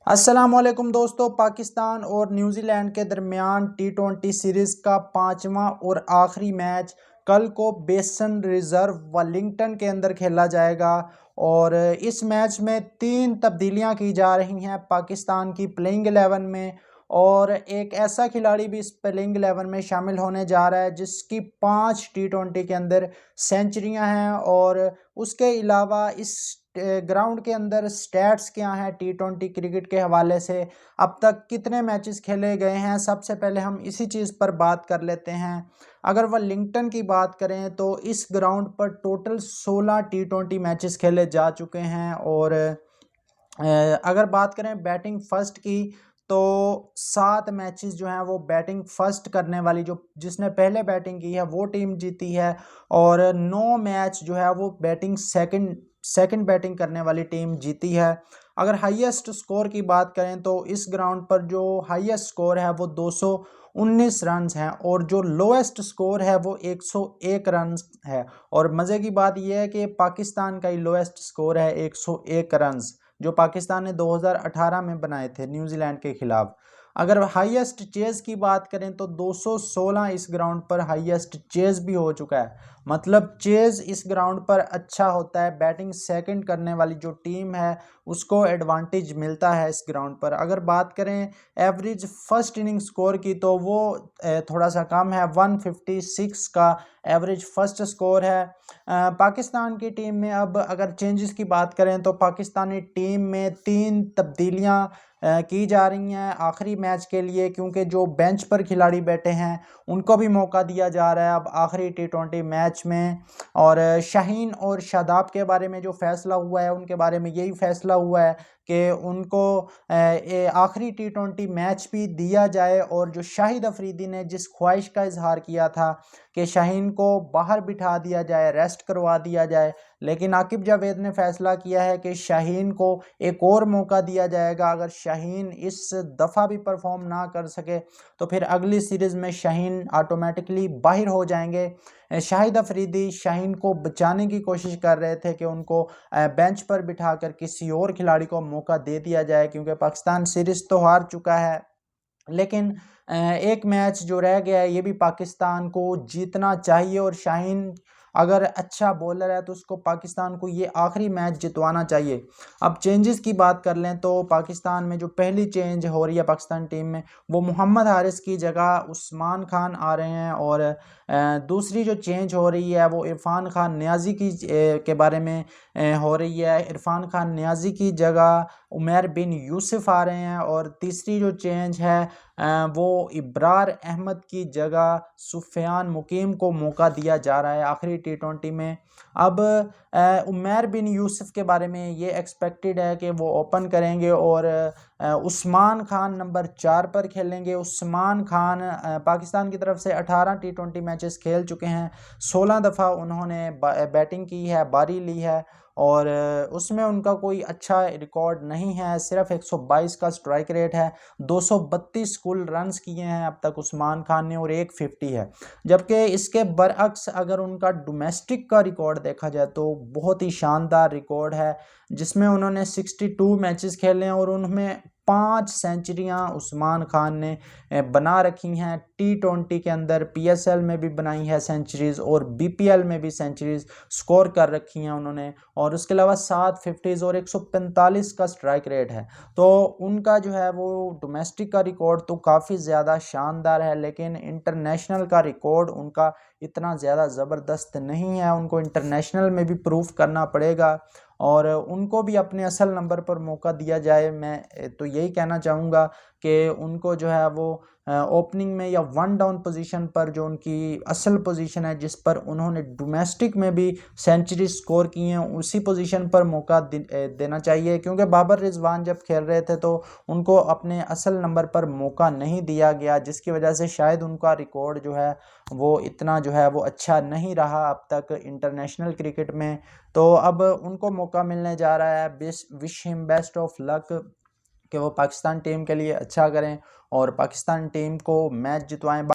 अस्सलामुअलैकुम दोस्तों। पाकिस्तान और न्यूजीलैंड के दरमियान टी20 सीरीज़ का पांचवा और आखिरी मैच कल को बेसन रिजर्व वेलिंगटन के अंदर खेला जाएगा और इस मैच में तीन तब्दीलियां की जा रही हैं पाकिस्तान की प्लेइंग 11 में। और एक ऐसा खिलाड़ी भी इस प्लेइंग 11 में शामिल होने जा रहा है जिसकी 5 टी20 के अंदर सेंचुरियां हैं। और उसके अलावा इस ग्राउंड के अंदर स्टैट्स क्या हैं टी20 क्रिकेट के हवाले से, अब तक कितने मैचेस खेले गए हैं, सबसे पहले हम इसी चीज़ पर बात कर लेते हैं। अगर वेलिंगटन की बात करें तो इस ग्राउंड पर टोटल 16 टी20 मैचेस खेले जा चुके हैं। और अगर बात करें बैटिंग फर्स्ट की तो 7 मैचेस जो हैं वो बैटिंग फर्स्ट करने वाली जो जिसने पहले बैटिंग की है वो टीम जीती है। और 9 मैच जो है वो बैटिंग सेकंड बैटिंग करने वाली टीम जीती है। अगर हाईएस्ट स्कोर की बात करें तो इस ग्राउंड पर जो हाईएस्ट स्कोर है वो 219 रन्स हैं और जो लोएस्ट स्कोर है वो 101 रन्स है। और मज़े की बात यह है कि पाकिस्तान का ही लोएस्ट स्कोर है 101 रन्स, जो पाकिस्तान ने 2018 में बनाए थे न्यूजीलैंड के खिलाफ। अगर हाईएस्ट चेज की बात करें तो 216 इस ग्राउंड पर हाईएस्ट चेज भी हो चुका है। मतलब चेज इस ग्राउंड पर अच्छा होता है, बैटिंग सेकंड करने वाली जो टीम है उसको एडवांटेज मिलता है इस ग्राउंड पर। अगर बात करें एवरेज फर्स्ट इनिंग स्कोर की तो वो थोड़ा सा कम है, 156 का एवरेज फर्स्ट स्कोर है। पाकिस्तान की टीम में अब अगर चेंजेस की बात करें तो पाकिस्तानी टीम में 3 तब्दीलियां की जा रही हैं आखिरी मैच के लिए, क्योंकि जो बेंच पर खिलाड़ी बैठे हैं उनको भी मौका दिया जा रहा है अब आखिरी टी20 मैच में। और शाहीन और शादाब के बारे में जो फैसला हुआ है उनके बारे में यही फैसला हुआ है कि उनको आखिरी टी20 मैच भी दिया जाए। और जो शाहिद अफरीदी ने जिस ख्वाहिश का इजहार किया था कि शाहीन को बाहर बिठा दिया जाए, रेस्ट करवा दिया जाए, लेकिन आकिब जावेद ने फैसला किया है कि शाहीन को एक और मौका दिया जाएगा। अगर शाहीन इस दफ़ा भी परफॉर्म ना कर सके तो फिर अगली सीरीज़ में शाहीन ऑटोमेटिकली बाहर हो जाएंगे। शाहिद अफरीदी शाहीन को बचाने की कोशिश कर रहे थे कि उनको बेंच पर बिठाकर किसी और खिलाड़ी को मौका दे दिया जाए, क्योंकि पाकिस्तान सीरीज़ तो हार चुका है। लेकिन एक मैच जो रह गया है ये भी पाकिस्तान को जीतना चाहिए और शाहीन अगर अच्छा बॉलर है तो उसको पाकिस्तान को ये आखिरी मैच जितवाना चाहिए। अब चेंजेस की बात कर लें तो पाकिस्तान में जो पहली चेंज हो रही है पाकिस्तान टीम में वो मोहम्मद हारिस की जगह उस्मान खान आ रहे हैं। और दूसरी जो चेंज हो रही है वो इरफान खान नियाज़ी की के बारे में हो रही है। इरफान खान नियाज़ी की जगह उमर बिन यूसुफ आ रहे हैं। और तीसरी जो चेंज है वो इब्रार अहमद की जगह सुफियान मुकीम को मौका दिया जा रहा है आखिरी टी20 में। अब उमर बिन यूसुफ के बारे में ये एक्सपेक्टेड है कि वो ओपन करेंगे और उस्मान खान नंबर 4 पर खेलेंगे। उस्मान खान पाकिस्तान की तरफ से 18 टी20 मैचेस खेल चुके हैं, 16 दफ़ा उन्होंने बैटिंग की है, बारी ली है और उसमें उनका कोई अच्छा रिकॉर्ड नहीं है, सिर्फ 122 का स्ट्राइक रेट है, 232 कुल रन्स किए हैं अब तक उस्मान खान ने और 150 है। जबकि इसके बरअक्स अगर उनका डोमेस्टिक का रिकॉर्ड देखा जाए तो बहुत ही शानदार रिकॉर्ड है, जिसमें उन्होंने 62 मैचेस खेले हैं और उनमें 5 सेंचुरियां उस्मान खान ने बना रखी हैं टी20 के अंदर। पीएसएल में भी बनाई है सेंचुरीज और बीपीएल में भी सेंचुरीज स्कोर कर रखी हैं उन्होंने। और उसके अलावा 7 50s और 145 का स्ट्राइक रेट है। तो उनका जो है वो डोमेस्टिक का रिकॉर्ड तो काफ़ी ज़्यादा शानदार है, लेकिन इंटरनेशनल का रिकॉर्ड उनका इतना ज़्यादा ज़बरदस्त नहीं है, उनको इंटरनेशनल में भी प्रूफ करना पड़ेगा और उनको भी अपने असल नंबर पर मौका दिया जाए। मैं तो यही कहना चाहूँगा कि उनको जो है वो ओपनिंग में या वन डाउन पोजीशन पर जो उनकी असल पोजीशन है जिस पर उन्होंने डोमेस्टिक में भी सेंचुरी स्कोर की हैं उसी पोजीशन पर मौका देना चाहिए, क्योंकि बाबर रिजवान जब खेल रहे थे तो उनको अपने असल नंबर पर मौका नहीं दिया गया, जिसकी वजह से शायद उनका रिकॉर्ड जो है वो इतना जो है वो अच्छा नहीं रहा अब तक इंटरनेशनल क्रिकेट में। तो अब उनको मौका मिलने जा रहा है। Wish him best of luck कि वो पाकिस्तान टीम के लिए अच्छा करें और पाकिस्तान टीम को मैच जितवाएं।